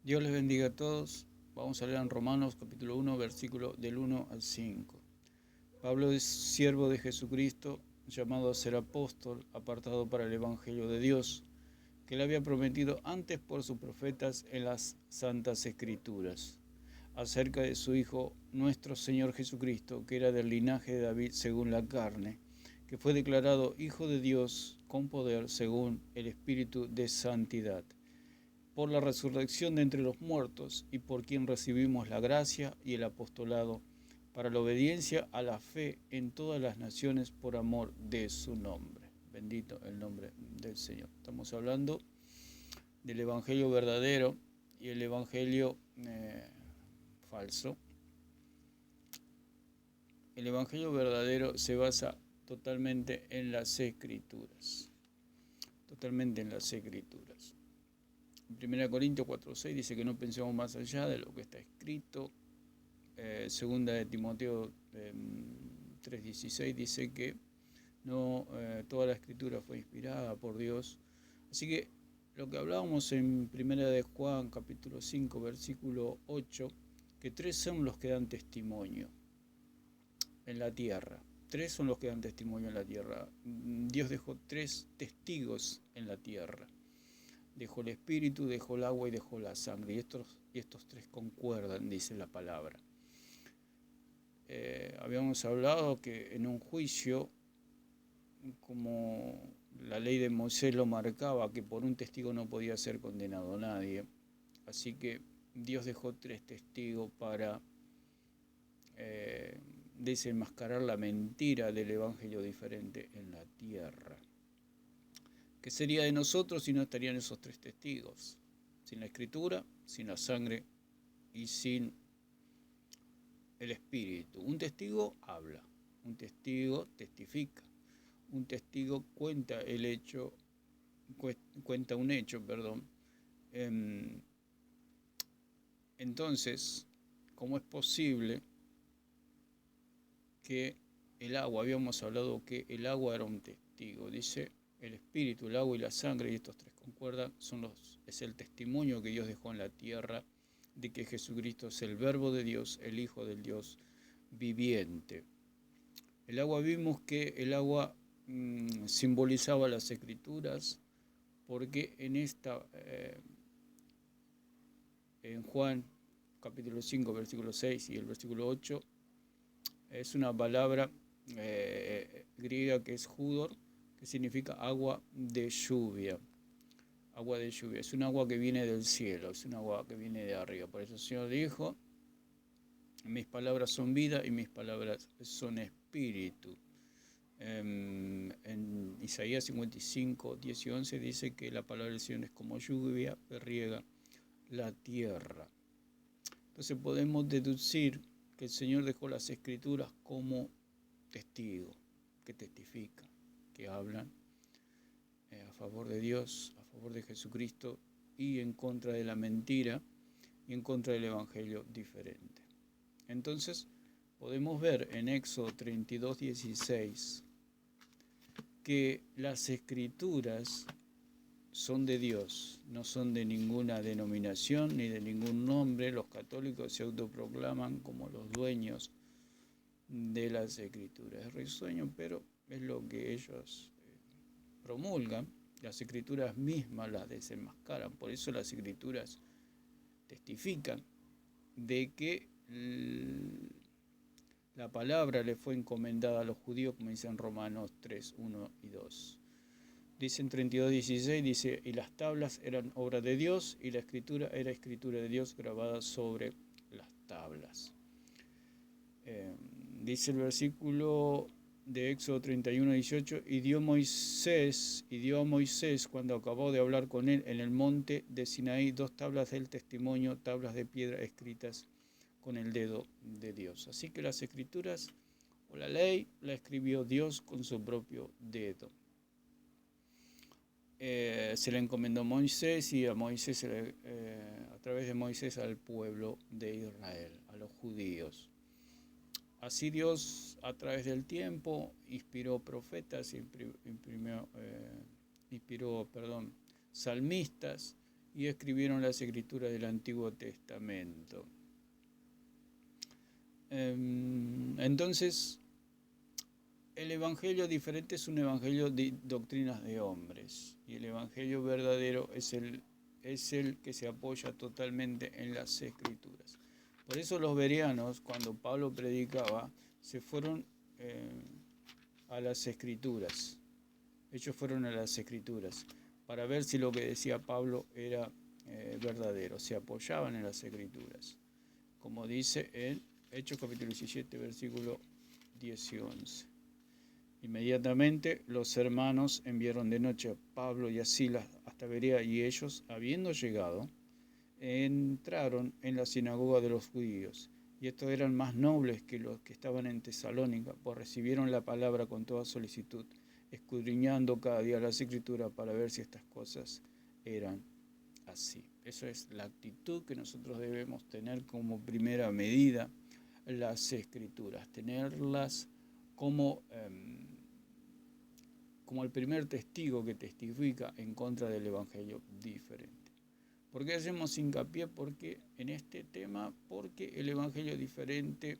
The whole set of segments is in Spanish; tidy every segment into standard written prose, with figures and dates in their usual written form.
Dios les bendiga a todos. Vamos a leer en Romanos capítulo 1, versículo del 1 al 5. Pablo es siervo de Jesucristo, llamado a ser apóstol, apartado para el Evangelio de Dios, que le había prometido antes por sus profetas en las Santas Escrituras, acerca de su Hijo, nuestro Señor Jesucristo, que era del linaje de David según la carne, que fue declarado Hijo de Dios con poder según el Espíritu de Santidad, por la resurrección de entre los muertos y por quien recibimos la gracia y el apostolado para la obediencia a la fe en todas las naciones por amor de su nombre. Bendito el nombre del Señor. Estamos hablando del Evangelio verdadero y el Evangelio falso. El Evangelio verdadero se basa totalmente en las Escrituras. Totalmente en las Escrituras. En 1 Corintios 4:6 dice que no pensemos más allá de lo que está escrito. Segunda de Timoteo 3:16 dice que no toda la escritura fue inspirada por Dios. Así que lo que hablábamos en 1 de Juan capítulo 5 versículo 8, que tres son los que dan testimonio en la tierra. Tres son los que dan testimonio en la tierra. Dios dejó tres testigos en la tierra. Dejó el espíritu, dejó el agua y dejó la sangre. Y estos tres concuerdan, dice la palabra. Habíamos hablado que en un juicio, como la ley de Moisés lo marcaba, que por un testigo no podía ser condenado nadie. Así que Dios dejó tres testigos para desenmascarar la mentira del evangelio diferente en la tierra. ¿Qué sería de nosotros si no estarían esos tres testigos? Sin la escritura, sin la sangre y sin el espíritu. Un testigo habla, un testigo testifica, un testigo cuenta un hecho. Entonces, ¿cómo es posible que el agua, habíamos hablado que el agua era un testigo? Dice el espíritu, el agua y la sangre, y estos tres concuerdan, es el testimonio que Dios dejó en la tierra de que Jesucristo es el verbo de Dios, el Hijo del Dios viviente. El agua, vimos que el agua simbolizaba las Escrituras, porque en Juan capítulo 5, versículo 6 y el versículo 8, es una palabra griega que es judor, que significa agua de lluvia. Agua de lluvia, es un agua que viene del cielo, es un agua que viene de arriba. Por eso el Señor dijo: mis palabras son vida y mis palabras son espíritu. En Isaías 55, 10 y 11 dice que la palabra del Señor es como lluvia que riega la tierra. Entonces podemos deducir que el Señor dejó las Escrituras como testigo, que testifican, que hablan a favor de Dios, a favor de Jesucristo y en contra de la mentira y en contra del evangelio diferente. Entonces podemos ver en Éxodo 32:16 que las Escrituras son de Dios, no son de ninguna denominación ni de ningún nombre. Los católicos se autoproclaman como los dueños de las Escrituras. Es risueño, pero es lo que ellos promulgan. Las Escrituras mismas las desenmascaran. Por eso las Escrituras testifican de que la palabra le fue encomendada a los judíos, como dice en Romanos 3, 1 y 2. Dice en 32:16, dice: y las tablas eran obra de Dios, y la escritura era escritura de Dios grabada sobre las tablas. Dice el versículo de Éxodo 31:18, y dio a Moisés, cuando acabó de hablar con él en el monte de Sinaí, 2 tablas del testimonio, tablas de piedra escritas con el dedo de Dios. Así que las Escrituras, o la ley, la escribió Dios con su propio dedo. Se le encomendó a Moisés, y a Moisés, a través de Moisés, al pueblo de Israel, a los judíos. Así Dios, a través del tiempo, inspiró profetas, inspiró salmistas, y escribieron las escrituras del Antiguo Testamento. Entonces, el evangelio diferente es un evangelio de doctrinas de hombres, y el evangelio verdadero es el que se apoya totalmente en las escrituras. Por eso los bereanos, cuando Pablo predicaba, se fueron a las escrituras. Ellos fueron a las escrituras para ver si lo que decía Pablo era verdadero. Se apoyaban en las escrituras, como dice en Hechos capítulo 17, versículo 10 y 11. Inmediatamente los hermanos enviaron de noche a Pablo y a Silas hasta Berea, y ellos, habiendo llegado, entraron en la sinagoga de los judíos. Y estos eran más nobles que los que estaban en Tesalónica, pues recibieron la palabra con toda solicitud, escudriñando cada día las escrituras para ver si estas cosas eran así. Esa es la actitud que nosotros debemos tener como primera medida, las escrituras, tenerlas como el primer testigo que testifica en contra del evangelio diferente. ¿Por qué hacemos hincapié en este tema? Porque el evangelio diferente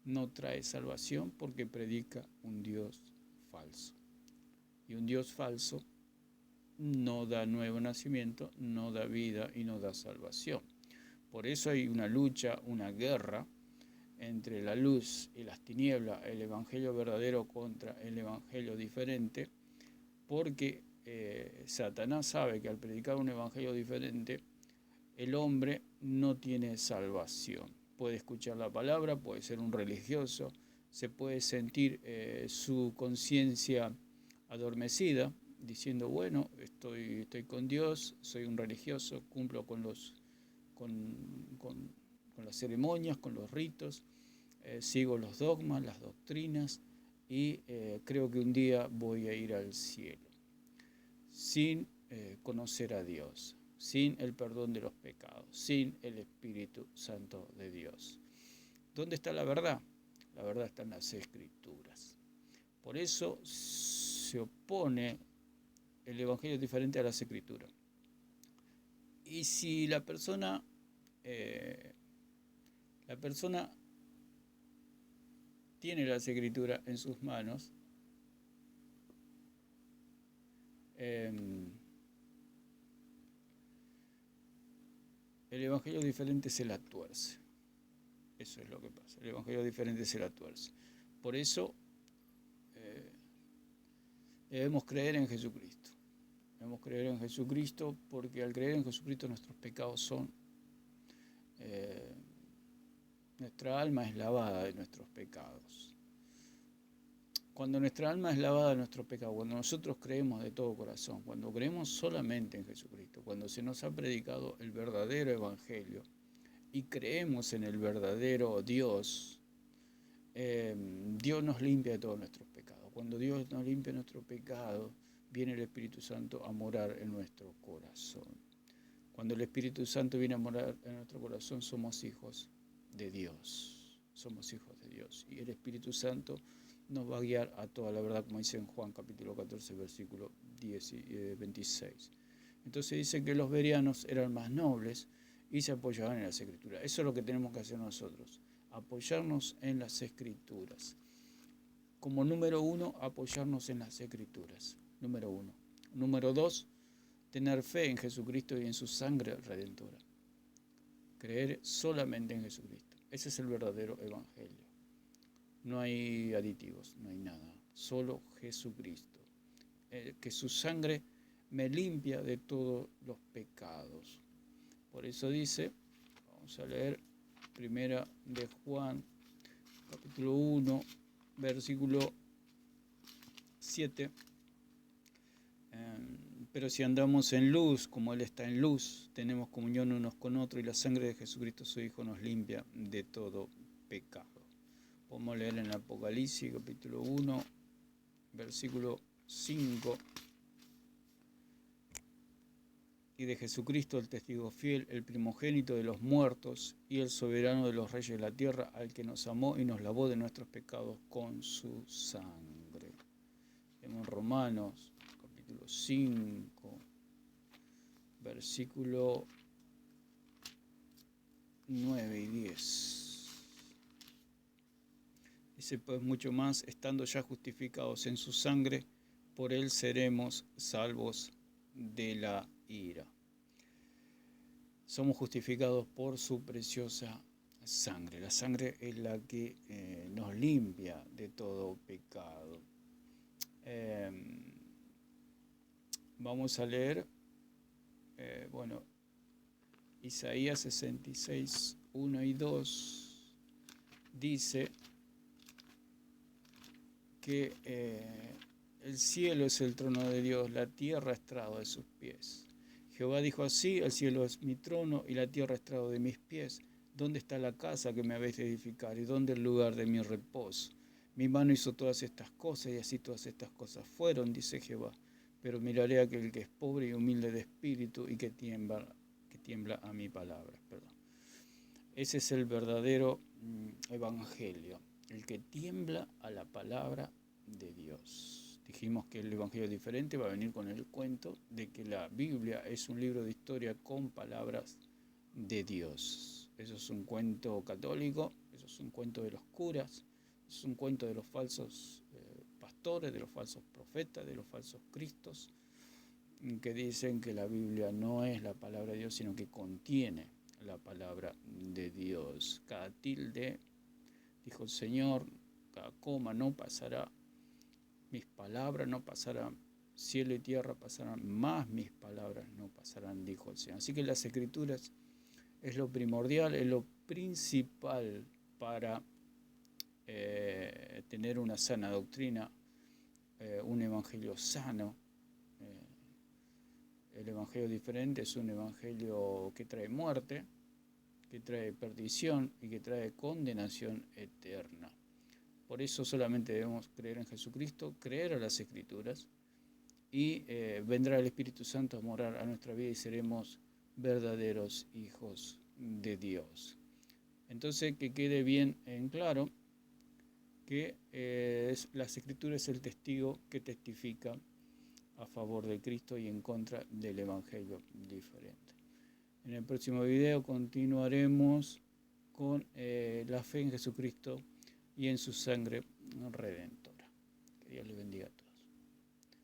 no trae salvación, porque predica un Dios falso. Y un Dios falso no da nuevo nacimiento, no da vida y no da salvación. Por eso hay una lucha, una guerra entre la luz y las tinieblas, el evangelio verdadero contra el evangelio diferente, porque Satanás sabe que al predicar un evangelio diferente, el hombre no tiene salvación. Puede escuchar la palabra, puede ser un religioso, se puede sentir su conciencia adormecida, diciendo, bueno, estoy con Dios, soy un religioso, cumplo con las ceremonias, con los ritos, sigo los dogmas, las doctrinas, y creo que un día voy a ir al cielo, sin conocer a Dios, sin el perdón de los pecados, sin el Espíritu Santo de Dios. ¿Dónde está la verdad? La verdad está en las Escrituras. Por eso se opone el evangelio diferente a las Escrituras. Y si la persona tiene las Escrituras en sus manos, el evangelio diferente se la tuerce. Eso es lo que pasa. El evangelio diferente se la tuerce. Por eso debemos creer en Jesucristo. Debemos creer en Jesucristo, porque al creer en Jesucristo nuestros pecados son... nuestra alma es lavada de nuestros pecados. Cuando nuestra alma es lavada de nuestros pecados, cuando nosotros creemos de todo corazón, cuando creemos solamente en Jesucristo, cuando se nos ha predicado el verdadero evangelio y creemos en el verdadero Dios, Dios nos limpia de todos nuestros pecados. Cuando Dios nos limpia nuestro pecado, viene el Espíritu Santo a morar en nuestro corazón. Cuando el Espíritu Santo viene a morar en nuestro corazón, somos hijos de Dios. Somos hijos de Dios. Y el Espíritu Santo nos va a guiar a toda la verdad, como dice en Juan capítulo 14, versículo 26. Entonces dice que los bereanos eran más nobles y se apoyaban en las Escrituras. Eso es lo que tenemos que hacer nosotros, apoyarnos en las Escrituras. Como número 1, apoyarnos en las Escrituras. Número 1. Número 2, tener fe en Jesucristo y en su sangre redentora. Creer solamente en Jesucristo. Ese es el verdadero evangelio. No hay aditivos, no hay nada. Solo Jesucristo. Que su sangre me limpia de todos los pecados. Por eso dice, vamos a leer primera de Juan, capítulo 1, versículo 7. Pero si andamos en luz, como Él está en luz, tenemos comunión unos con otros, y la sangre de Jesucristo, su Hijo, nos limpia de todo pecado. Podemos leer en Apocalipsis, capítulo 1, versículo 5. Y de Jesucristo, el testigo fiel, el primogénito de los muertos y el soberano de los reyes de la tierra, al que nos amó y nos lavó de nuestros pecados con su sangre. En Romanos, capítulo 5, versículo 9 y 10. Dice, pues mucho más, estando ya justificados en su sangre, por él seremos salvos de la ira. Somos justificados por su preciosa sangre. La sangre es la que nos limpia de todo pecado. Vamos a leer, Isaías 66, 1 y 2 dice que el cielo es el trono de Dios, la tierra estrado de sus pies. Jehová dijo así, el cielo es mi trono y la tierra estrado de mis pies. ¿Dónde está la casa que me habéis de edificar y dónde el lugar de mi reposo? Mi mano hizo todas estas cosas y así todas estas cosas fueron, dice Jehová. Pero miraré a aquel que es pobre y humilde de espíritu y que tiembla a mi palabra. Ese es el verdadero evangelio, el que tiembla a la palabra de Dios. Dijimos que el evangelio diferente va a venir con el cuento de que la Biblia es un libro de historia con palabras de Dios. Eso es un cuento católico, eso es un cuento de los curas, eso es un cuento de los falsos pastores, de los falsos profetas, de los falsos cristos, que dicen que la Biblia no es la palabra de Dios, sino que contiene la palabra de Dios. Cada tilde, dijo el Señor, cada coma no pasará, mis palabras no pasarán, cielo y tierra pasarán, más mis palabras no pasarán, dijo el Señor. Así que las Escrituras es lo primordial, es lo principal para tener una sana doctrina, un evangelio sano. El evangelio diferente es un evangelio que trae muerte, que trae perdición y que trae condenación eterna. Por eso solamente debemos creer en Jesucristo, creer a las Escrituras, y vendrá el Espíritu Santo a morar a nuestra vida y seremos verdaderos hijos de Dios. Entonces, que quede bien en claro que las Escrituras es el testigo que testifica a favor de Cristo y en contra del Evangelio diferente. En el próximo video continuaremos con la fe en Jesucristo y en su sangre redentora. Que Dios les bendiga a todos.